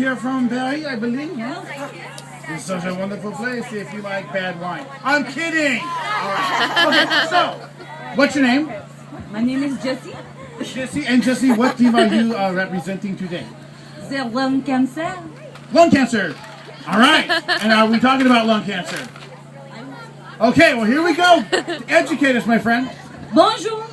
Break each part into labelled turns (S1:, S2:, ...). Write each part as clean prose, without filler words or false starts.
S1: you're from Paris, I believe. Huh? It's such a wonderful place if you like bad wine. I'm kidding! Alright. Okay, so, what's your name?
S2: My name is Jessie.
S1: Jessie, what team are you representing today?
S2: The lung cancer.
S1: Lung cancer! Alright. And are we talking about lung cancer? Okay, well here we go. Educate us, my friend.
S2: Bonjour.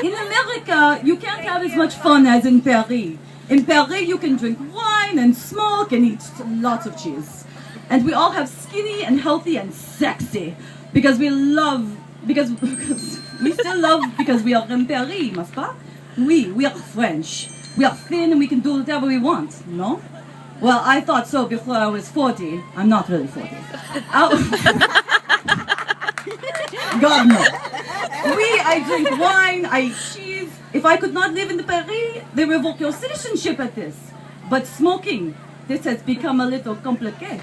S2: In America, you can't have as much fun as in Paris. In Paris, you can drink wine and smoke and eat lots of cheese. And we all have skinny and healthy and sexy. Because we love, because we still love because we are in Paris, n'est-ce pas? We are French. We are thin and we can do whatever we want, no? Well, I thought so before I was 40. I'm not really 40. God no. I drink wine, I eat cheese. If I could not live in Paris, they revoke your citizenship at this. But smoking, this has become a little complicated.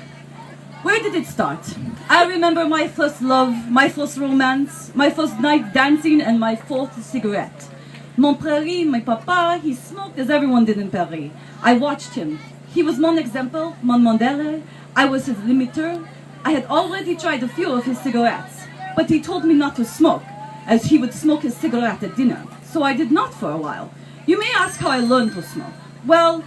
S2: Where did it start? I remember my first love, my first romance, my first night dancing, and my fourth cigarette. Mon Prairie, my papa, he smoked as everyone did in Paris. I watched him. He was mon exemple, mon modèle. I was his limiter. I had already tried a few of his cigarettes, but he told me not to smoke, as he would smoke his cigarette at dinner. So I did not for a while. You may ask how I learned to smoke. Well,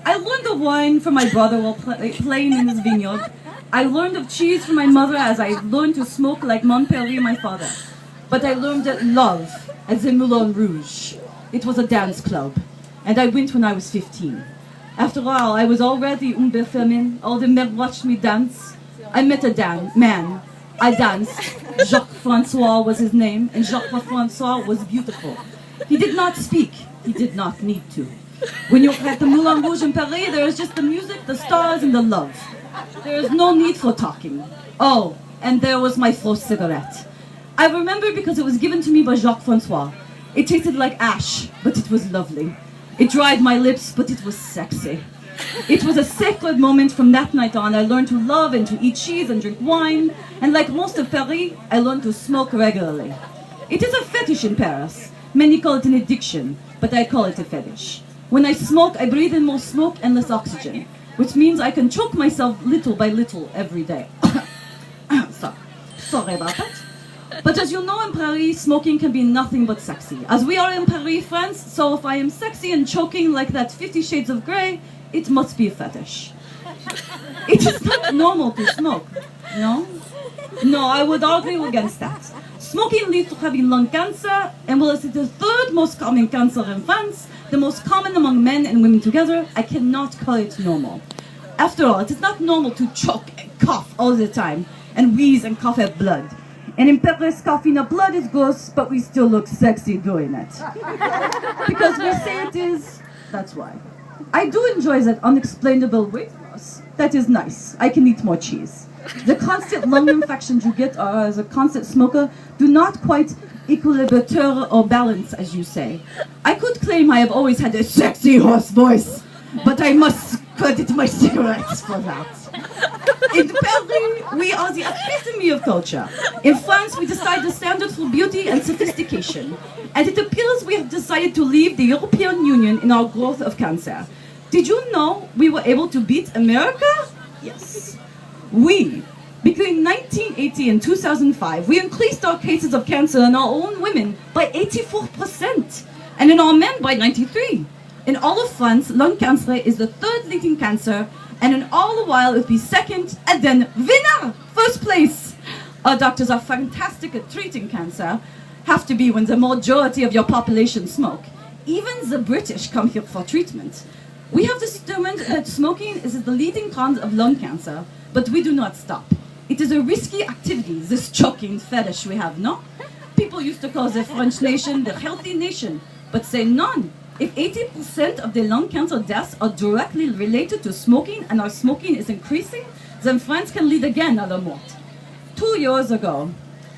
S2: I learned of wine from my brother while playing in his vineyard. I learned of cheese from my mother as I learned to smoke like Montpellier, my father. But I learned that love at the Moulin Rouge. It was a dance club, and I went when I was 15. After all, I was already umbe feminine. All the men watched me dance. I met a man. I danced. Jacques-Francois was his name, and Jacques-Francois was beautiful. He did not speak. He did not need to. When you're at the Moulin Rouge in Paris, there is just the music, the stars, and the love. There is no need for talking. Oh, and there was my first cigarette. I remember because it was given to me by Jacques-Francois. It tasted like ash, but it was lovely. It dried my lips, but it was sexy. It was a sacred moment. From that night on. I learned to love and to eat cheese and drink wine. And like most of Paris, I learned to smoke regularly. It is a fetish in Paris. Many call it an addiction, but I call it a fetish. When I smoke, I breathe in more smoke and less oxygen, which means I can choke myself little by little every day. Sorry about that. But as you know, in Paris, smoking can be nothing but sexy. As we are in Paris, France, so if I am sexy and choking like that 50 Shades of Grey, it must be a fetish. It is not normal to smoke, no? No, I would argue against that. Smoking leads to having lung cancer, and while it is the third most common cancer in France, the most common among men and women together, I cannot call it normal. After all, it is not normal to choke and cough all the time, and wheeze and cough up blood. And in Paris, coughing up blood is gross, but we still look sexy doing it. Because we say it is, that's why. I do enjoy that unexplainable weight loss. That is nice. I can eat more cheese. The constant lung infections you get as a constant smoker do not quite equilibrate or balance, as you say. I could claim I have always had a sexy hoarse voice, but I must credit my cigarettes for that. In Paris, we are the epitome of culture. In France, we decide the standard for beauty and sophistication. And it appears we have decided to leave the European Union in our growth of cancer. Did you know we were able to beat America? Yes. Between 1980 and 2005, we increased our cases of cancer in our own women by 84%, and in our men by 93%. In all of France, lung cancer is the third leading cancer, and in all the while it would be second, and then winner, first place. Our doctors are fantastic at treating cancer, have to be when the majority of your population smoke. Even the British come here for treatment. We have determined that smoking is the leading cause of lung cancer, but we do not stop. It is a risky activity, this choking fetish we have, no? People used to call the French nation the healthy nation, but say none. If 80% of the lung cancer deaths are directly related to smoking and our smoking is increasing, then France can lead again à la mort. 2 years ago,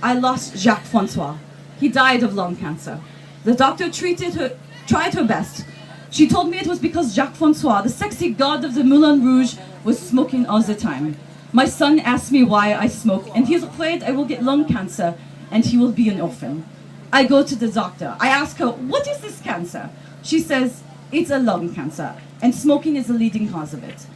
S2: I lost Jacques-Francois. He died of lung cancer. The doctor tried her best. She told me it was because Jacques-Francois, the sexy god of the Moulin Rouge, was smoking all the time. My son asked me why I smoke, and he is afraid I will get lung cancer, and he will be an orphan. I go to the doctor. I ask her, what is this cancer? She says, It's a lung cancer, and smoking is the leading cause of it.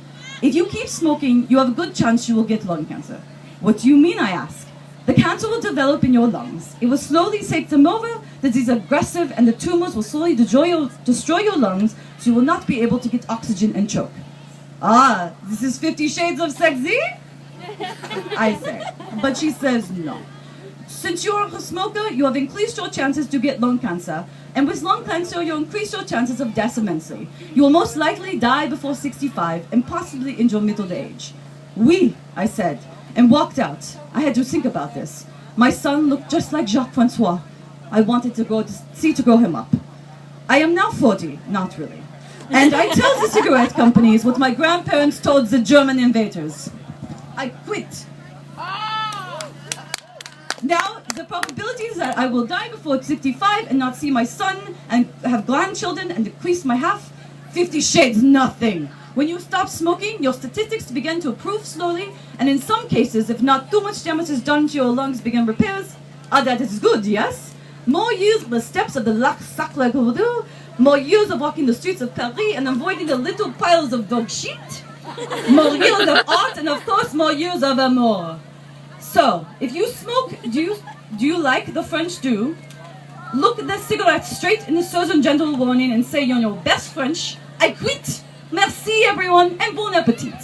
S2: If you keep smoking, you have a good chance you will get lung cancer. What do you mean, I ask? The cancer will develop in your lungs. It will slowly take them over, the disease is aggressive, and the tumors will slowly destroy your lungs, so you will not be able to get oxygen and choke. Ah, this is 50 Shades of Sexy? I say. But she says no. Since you're a smoker, you have increased your chances to get lung cancer. And with lung cancer, you increase your chances of death immensely. You will most likely die before 65 and possibly in your middle age. Oui, I said, and walked out. I had to think about this. My son looked just like Jacques-Francois. I wanted to go to grow him up. I am now 40, not really. And I tell the cigarette companies what my grandparents told the German invaders. I quit. Now, the probability is that I will die before 65 and not see my son and have grandchildren and decrease my half, 50 shades nothing. When you stop smoking, your statistics begin to improve slowly, and in some cases, if not too much damage is done to your lungs, begin repairs. That is good, yes? More years of the steps of the Lac Sacre Corridor, more years of walking the streets of Paris and avoiding the little piles of dog shit, more years of art, and of course, more years of amour. So, if you smoke, do you like the French do? Look the cigarette straight in the Southern gentle warning and say in your best French, I quit. Merci everyone, and bon appetit.